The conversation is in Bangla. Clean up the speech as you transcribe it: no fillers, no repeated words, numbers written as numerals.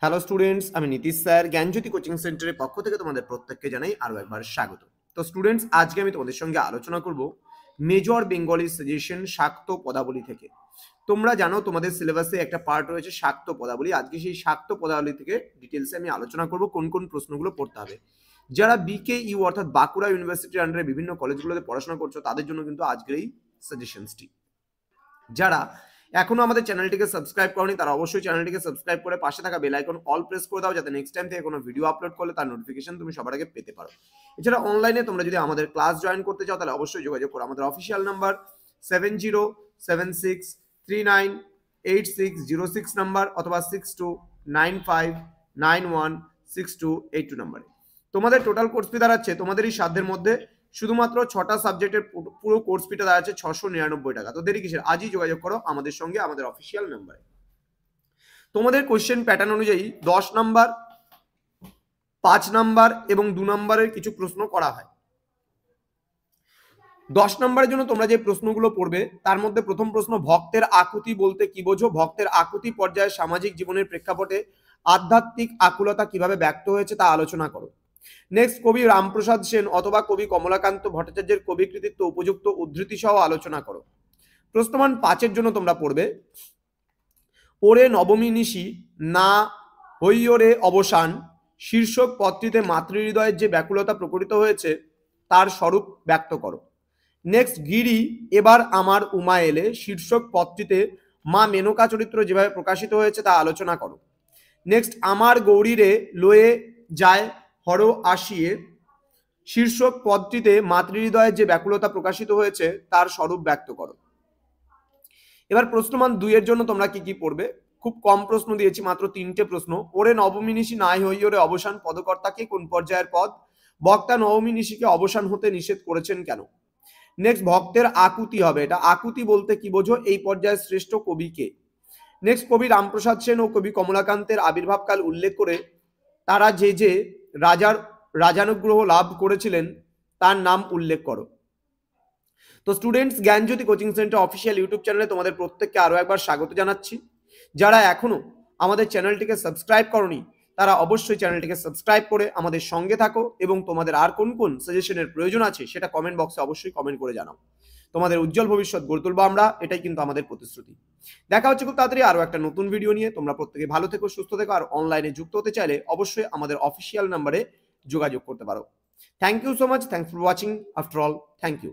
হ্যালো স্টুডেন্টস, আমি নীতিশ স্যার জ্ঞানজ্যোতি কোচিং সেন্টারের পক্ষ থেকে তোমাদের প্রত্যেককে জানাই আরও একবার স্বাগত। তো স্টুডেন্টস, আজকে আমি তোমাদের সঙ্গে আলোচনা করব মেজর বেঙ্গলি সাজেশন শাক্ত পদাবলী থেকে। তোমরা জানো তোমাদের সিলেবাসে একটা পার্ট রয়েছে শাক্ত পদাবলী। আজকে সেই শাক্ত পদাবলী থেকে ডিটেলসে আমি আলোচনা করব কোন কোন প্রশ্নগুলো পড়তে হবে। যারা BKU অর্থাৎ বাঁকুড়া ইউনিভার্সিটির আন্ডারে বিভিন্ন কলেজগুলোতে পড়াশোনা করছো তাদের জন্য কিন্তু আজকের এই সাজেশনসটি। যারা এখনো আমাদের চ্যানেলটিকে সাবস্ক্রাইব করনি তারা অবশ্যই চ্যানেলটিকে সাবস্ক্রাইব করে পাশে থাকা বেল আইকন অল প্রেস করে দাও, যাতে নেক্সট টাইম থেকে কোনো ভিডিও আপলোড করলে তার নোটিফিকেশন তুমি সবার আগে পেতে পারো। এছাড়া অনলাইনে তোমরা যদি আমাদের ক্লাস জয়েন করতে চাও তাহলে অবশ্যই যোগাযোগ করো। আমাদের অফিসিয়াল নাম্বার 7076398606 নাম্বার অথবা 6295916282 নাম্বারে। তোমাদের টোটাল কোর্স ফি দাঁড়াচ্ছে তোমাদের এই সাধ্যের মধ্যে শুধুমাত্র 6টা সাবজেক্টের পুরো কোর্স ফিটা দাঁড়াচ্ছে 699 টাকা। তো দেরি কিসের, আজই যোগাযোগ করো আমাদের সঙ্গে আমাদের অফিসিয়াল নাম্বারে। তোমাদের কোশ্চেন প্যাটার্ন অনুযায়ী 10 নাম্বার, 5 নাম্বার এবং 2 নাম্বারের কিছু প্রশ্ন করা হয়। 10 নম্বরের জন্য তোমরা যে প্রশ্নগুলো পড়বে তার মধ্যে প্রথম প্রশ্ন, ভক্তের আকুতি বলতে কি বোঝো? ভক্তের আকুতি পর্যায়ে সামাজিক জীবনের প্রেক্ষাপটে আধ্যাত্মিক আকুলতা কিভাবে ব্যক্ত হয়েছে তা আলোচনা করো। নেক্সট, কবি রামপ্রসাদ সেন অথবা কবি কমলাকান্ত ভট্টাচার্যের কবি কৃতিত্ব উপযুক্ত উদ্ধৃতি সহ আলোচনা করো। প্রশ্নমান 5-এর জন্য তোমরা পড়বে, ওরে নবমী নিশি না হইয়রে অবসান শীর্ষক পদটিতে মাতৃহৃদয়ের যে ব্যাকুলতা প্রকটিত হয়েছে তার স্বরূপ ব্যক্ত করো। নেক্সট, গিরি এবার আমার উমা এলে শীর্ষক পদটিতে মা মেনকা চরিত্র যেভাবে প্রকাশিত হয়েছে তা আলোচনা করো। নেক্সট, আমার গৌরীরে লয়ে যায় হর আসিয়ে শীর্ষক পদটিতে মাতৃহৃদয়ের যে ব্যাকুলতা প্রকাশিত হয়েছে তার স্বরূপ ব্যক্ত করো। এবার প্রশ্নমান 2-এর জন্য তোমরা কি কি পড়বে? খুব কম প্রশ্ন দিয়েছি, মাত্র 3টে প্রশ্ন। ওরে নবমী নিশি নাই হইয়রে অবসান পদকর্তাকে কোন পর্যায়ের পদ? বক্তা নবমী নিশিকে অবসান হতে নিষেধ করেছেন কেন? নেক্সট, ভক্তের আকুতি হবে, এটা আকুতি বলতে কি বোঝো? এই পর্যায়ের শ্রেষ্ঠ কবি কে? নেক্সট, কবি রামপ্রসাদ সেন ও কবি কমলাকান্তের আবির্ভাবকাল উল্লেখ করে তারা যে যে রাজানুগ্রহ লাভ করেছিলেন তার নাম উল্লেখ করো। তো স্টুডেন্টস, জ্ঞানজ্যোতি কোচিং সেন্টার অফিসিয়াল ইউটিউব চ্যানেলে তোমাদের প্রত্যেককে আরো একবার স্বাগত জানাচ্ছি। যারা এখনো আমাদের চ্যানেলটিকে সাবস্ক্রাইব করনি তারা অবশ্যই চ্যানেলটিকে সাবস্ক্রাইব করে আমাদের সঙ্গে থাকো এবং তোমাদের আর কোন কোন সাজেশনের প্রয়োজন আছে সেটা কমেন্ট বক্সে অবশ্যই কমেন্ট করে জানাও। তোমাদের উজ্জ্বল ভবিষ্যৎ গড়ে তুলবো আমরা, এটাই কিন্তু আমাদের প্রতিশ্রুতি। দেখা হচ্ছে খুব তাড়াতাড়ি আরো একটা নতুন ভিডিও নিয়ে। তোমরা প্রত্যেকে ভালো থেকো, সুস্থ থেকো, আর অনলাইনে যুক্ত হতে চাইলে অবশ্যই আমাদের অফিসিয়াল নাম্বারে যোগাযোগ করতে পারো। Thank you so much, thanks for watching. After all, thank you.